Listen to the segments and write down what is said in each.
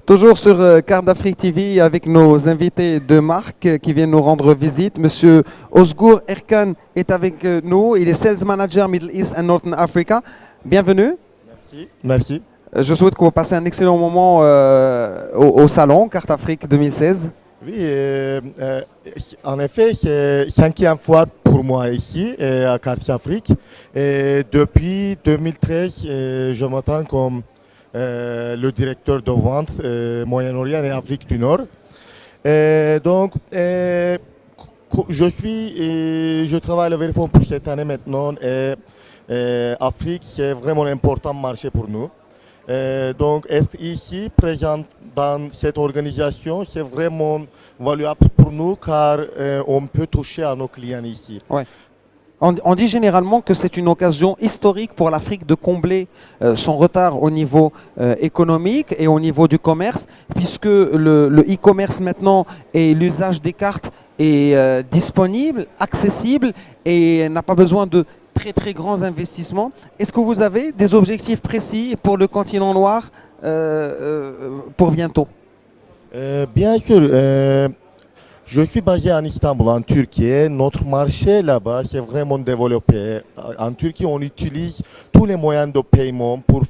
Toujours sur Carte d'Afrique TV avec nos invités de marque qui viennent nous rendre visite. Monsieur Ozgur Erkan est avec nous. Il est Sales Manager Middle East and Northern Africa. Bienvenue. Merci. Merci. Je souhaite que vous passiez un excellent moment au salon Carte Afrique 2016. Oui, en effet, c'est cinquième fois pour moi ici à Carte Afrique. Et depuis 2013, je m'attends comme le directeur de vente Moyen-Orient et Afrique du Nord. Donc, je travaille à Verifone pour cette année maintenant. Afrique, c'est vraiment un important marché pour nous. Donc, être ici, présent dans cette organisation, c'est vraiment valuable pour nous car on peut toucher à nos clients ici. Ouais. On dit généralement que c'est une occasion historique pour l'Afrique de combler son retard au niveau économique et au niveau du commerce, puisque le e-commerce maintenant et l'usage des cartes est disponible, accessible et n'a pas besoin de très grands investissements. Est-ce que vous avez des objectifs précis pour le continent noir pour bientôt? Bien sûr. Je suis basé en Istanbul, en Turquie. Notre marché là-bas, c'est vraiment développé. En Turquie, on utilise tous les moyens de paiement pour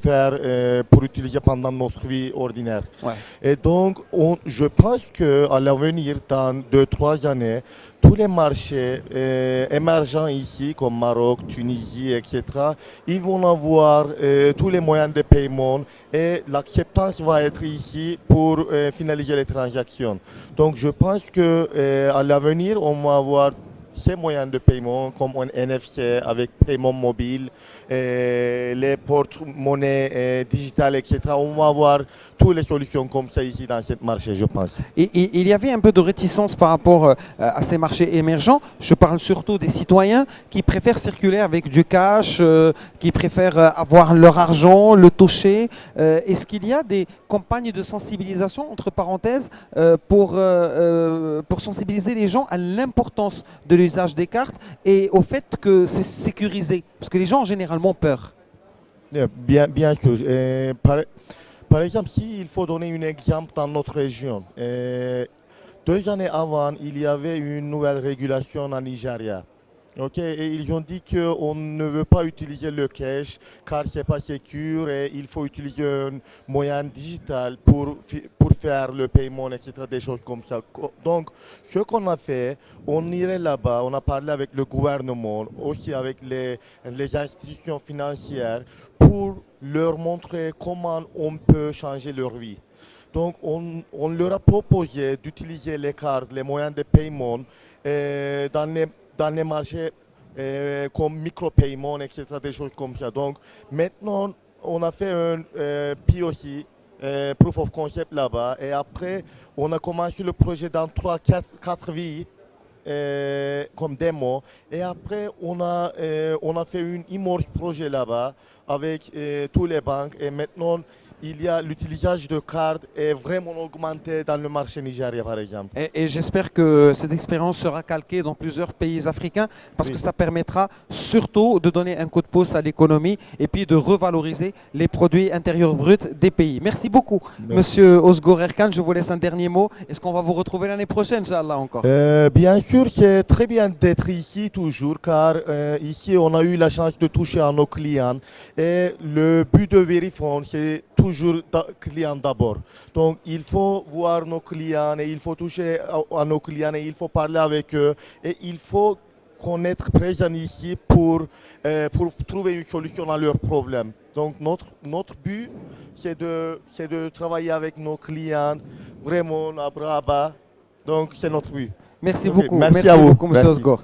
utiliser pendant notre vie ordinaire. Ouais. Et donc, je pense qu'à l'avenir, dans 2-3 années, tous les marchés émergents ici, comme Maroc, Tunisie, etc., ils vont avoir tous les moyens de paiement et l'acceptance va être ici pour finaliser les transactions. Donc je pense qu'à l'avenir, on va avoir ces moyens de paiement comme un NFC avec paiement mobile, les porte-monnaies digitales, etc. On va avoir toutes les solutions comme ça ici dans ce marché, je pense. Il y avait un peu de réticence par rapport à ces marchés émergents. Je parle surtout des citoyens qui préfèrent circuler avec du cash, qui préfèrent avoir leur argent, le toucher. Est-ce qu'il y a des campagnes de sensibilisation, entre parenthèses, pour sensibiliser les gens à l'importance de l'usage des cartes et au fait que c'est sécurisé? Parce que les gens ont généralement peur. Bien sûr. Par exemple, s'il faut donner un exemple dans notre région, 2 années avant, il y avait une nouvelle régulation en Nigeria. Okay? Et ils ont dit qu'on ne veut pas utiliser le cash car ce n'est pas sûr et il faut utiliser un moyen digital pour faire le paiement, etc. Des choses comme ça. Donc, ce qu'on a fait, on irait là-bas, on a parlé avec le gouvernement, aussi avec les institutions financières pour leur montrer comment on peut changer leur vie. Donc, on leur a proposé d'utiliser les cartes, les moyens de paiement dans les marchés comme micro-paiement, etc., des choses comme ça. Donc maintenant, on a fait un POC, Proof of Concept là-bas, et après, on a commencé le projet dans 3-4 villes comme démo, et après, on a fait un immense projet là-bas avec tous les banques, et maintenant, il y a l'utilisation de cartes est vraiment augmenté dans le marché nigérien, par exemple. Et j'espère que cette expérience sera calquée dans plusieurs pays africains parce que ça permettra surtout de donner un coup de pouce à l'économie et puis de revaloriser les produits intérieurs bruts des pays. Merci beaucoup, Monsieur Ozgur Erkan. Je vous laisse un dernier mot. Est-ce qu'on va vous retrouver l'année prochaine, Inch'Allah, encore? Bien sûr, c'est très bien d'être ici toujours car ici, on a eu la chance de toucher à nos clients et le but de Verifone, c'est toujours clients d'abord. Donc, il faut voir nos clients et il faut toucher à nos clients et il faut parler avec eux et il faut être présent ici pour trouver une solution à leurs problèmes. Donc, notre but, c'est de travailler avec nos clients vraiment à bras bas. Donc, c'est notre but. Merci beaucoup. Merci à vous. Merci beaucoup, Monsieur Ozgur.